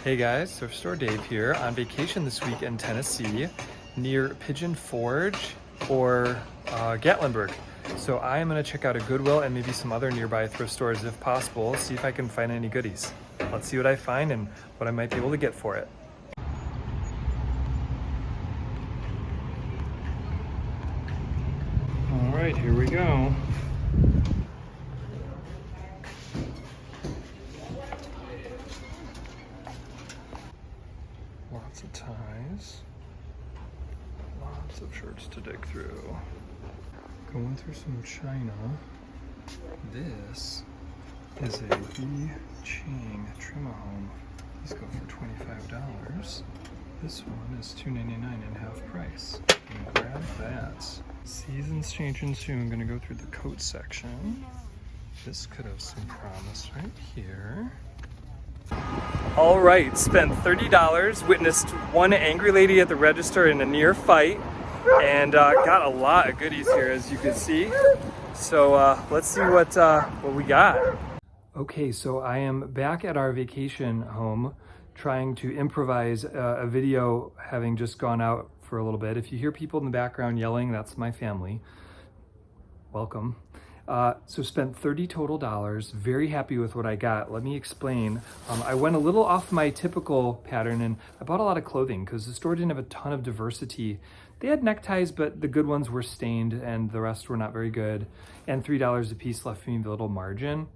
Hey guys, Thrift Store Dave here, on vacation this week in Tennessee near Pigeon Forge or Gatlinburg. So I am going to check out a Goodwill and maybe some other nearby thrift stores if possible, see if I can find any goodies. Let's see what I find and what I might be able to get for it. All right, here we go. Lots of ties, lots of shirts to dig through. Going through some China. This is a V Ching trim-a-home. These go for $25. This one is $2.99 and half price. I'm gonna grab that. Season's changing soon. I'm gonna go through the coat section. This could have some promise right here. All right, spent $30, witnessed one angry lady at the register in a near fight, and got a lot of goodies here, as you can see. So let's see what we got. Okay, so I am back at our vacation home trying to improvise a video, having just gone out for a little bit. If you hear people in the background yelling, that's my family. Welcome. So spent $30 total, very happy with what I got. Let me explain. I went a little off my typical pattern and I bought a lot of clothing because the store didn't have a ton of diversity. They had neckties, but the good ones were stained and the rest were not very good. And $3 a piece left me a little margin.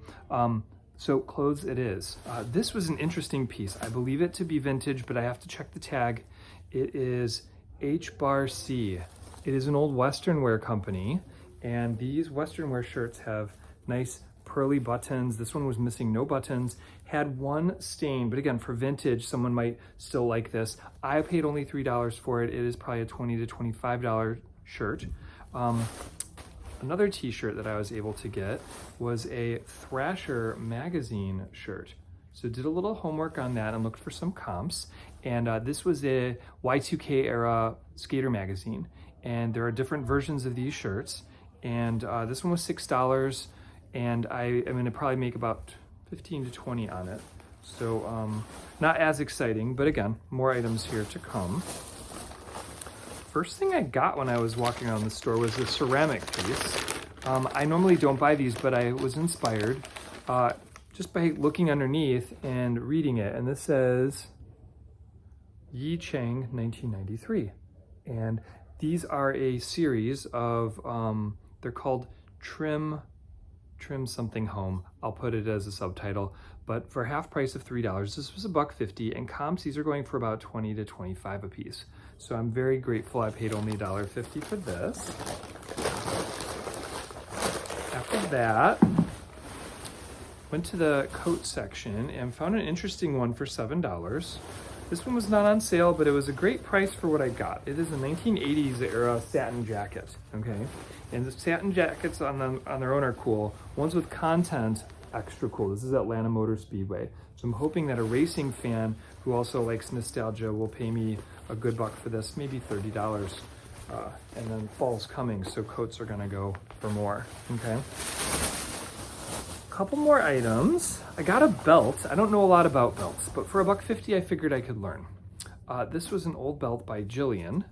So clothes it is. This was an interesting piece. I believe it to be vintage, but I have to check the tag. It is H-Bar-C. It is an old Western wear company. And these Western wear shirts have nice pearly buttons. This one was missing no buttons, had one stain, but again, for vintage, someone might still like this. I paid only $3 for it. It is probably a $20 to $25 shirt. Another t-shirt that I was able to get was a Thrasher magazine shirt. So did a little homework on that and looked for some comps. And this was a Y2K era skater magazine. And there are different versions of these shirts. And this one was $6, and I am gonna probably make about 15 to 20 on it. So not as exciting, but again, more items here to come. First thing I got when I was walking around the store was a ceramic piece. I normally don't buy these, but I was inspired just by looking underneath and reading it. And this says Yi Cheng 1993. And these are a series of, they're called Trim Something Home. I'll put it as a subtitle, but for half price of $3, this was $1.50, and comps, these are going for about 20 to 25 a piece. So I'm very grateful I paid only $1.50 for this. After that, went to the coat section and found an interesting one for $7. This one was not on sale, but it was a great price for what I got. It is a 1980s era satin jacket, okay? And the satin jackets on their own are cool. Ones with content, extra cool. This is Atlanta Motor Speedway. So I'm hoping that a racing fan who also likes nostalgia will pay me a good buck for this, maybe $30. And then fall's coming, so coats are gonna go for more, okay? Couple more items. I got a belt. I don't know a lot about belts, but for $1.50 I figured I could learn. This was an old belt by Jillian.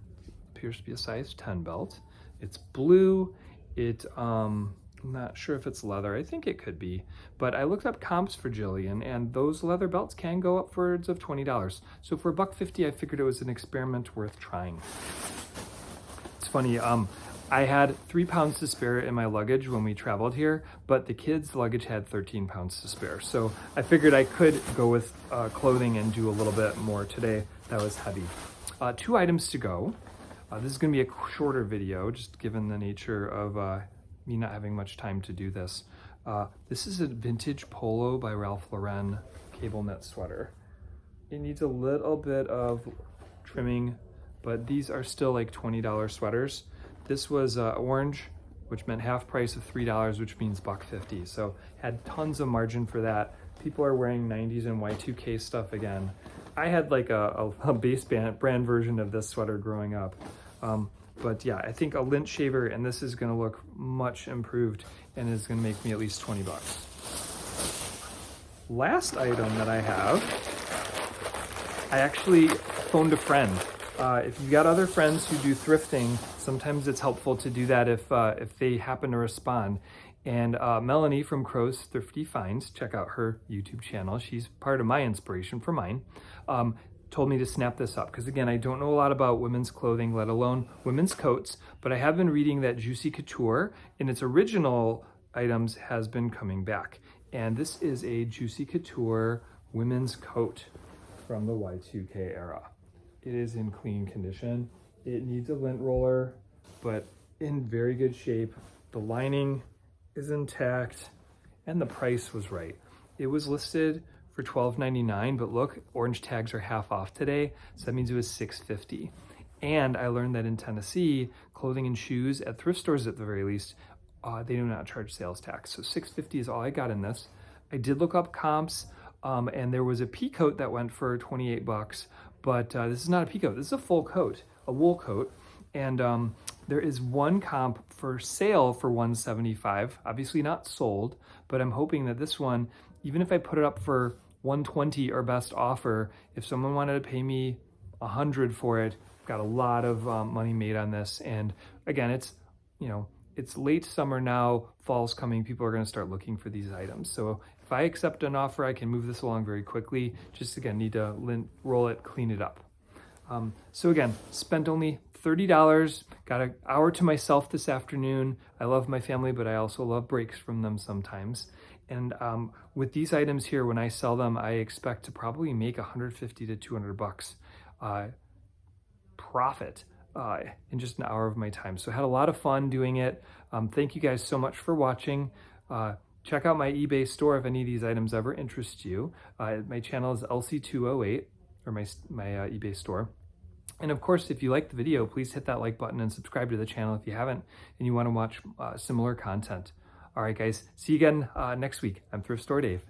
Appears to be a size 10 belt. It's blue. I'm not sure if it's leather. I think it could be, but I looked up comps for Jillian, and those leather belts can go upwards of $20. So for $1.50 I figured it was an experiment worth trying. It's funny, I had 3 pounds to spare in my luggage when we traveled here, but the kids' luggage had 13 pounds to spare. So I figured I could go with clothing and do a little bit more today. That was heavy. 2 items to go. This is gonna be a shorter video, just given the nature of me not having much time to do this. This is a vintage polo by Ralph Lauren cable knit sweater. It needs a little bit of trimming, but these are still like $20 sweaters. This was orange, which meant half price of $3, which means $1.50. So had tons of margin for that. People are wearing 90s and Y2K stuff again. I had like a base brand version of this sweater growing up. But yeah, I think a lint shaver, and this is gonna look much improved and is gonna make me at least 20 bucks. Last item that I have I actually phoned a friend. If you've got other friends who do thrifting, sometimes it's helpful to do that if they happen to respond. And Melanie from Crow's Thrifty Finds, check out her YouTube channel. She's part of my inspiration for mine. Told me to snap this up because again, I don't know a lot about women's clothing, let alone women's coats, but I have been reading that Juicy Couture in its original items has been coming back. And this is a Juicy Couture women's coat from the Y2K era. It is in clean condition. It needs a lint roller, but in very good shape. The lining is intact and the price was right. It was listed for $12.99, but look, orange tags are half off today, so that means it was $6.50. And I learned that in Tennessee, clothing and shoes at thrift stores at the very least, they do not charge sales tax. So $6.50 is all I got in this. I did look up comps, and there was a pea coat that went for 28 bucks, but this is not a pea coat, this is a full coat, a wool coat. And there is one comp for sale for $175, obviously not sold, but I'm hoping that this one, even if I put it up for $120 or best offer, if someone wanted to pay me $100 for it, I've got a lot of money made on this. And again, it's, you know, it's late summer now, fall's coming, people are gonna start looking for these items. So if I accept an offer, I can move this along very quickly. Just again, need to roll it, clean it up. So again, spent only $30, got an hour to myself this afternoon. I love my family, but I also love breaks from them sometimes. And with these items here, when I sell them, I expect to probably make 150 to 200 bucks profit in just an hour of my time. So I had a lot of fun doing it. Thank you guys so much for watching. Check out my eBay store if any of these items ever interest you. My channel is LC208, or my eBay store. And of course, if you liked the video, please hit that like button and subscribe to the channel if you haven't and you want to watch similar content. All right, guys, see you again next week. I'm Thrift Store Dave.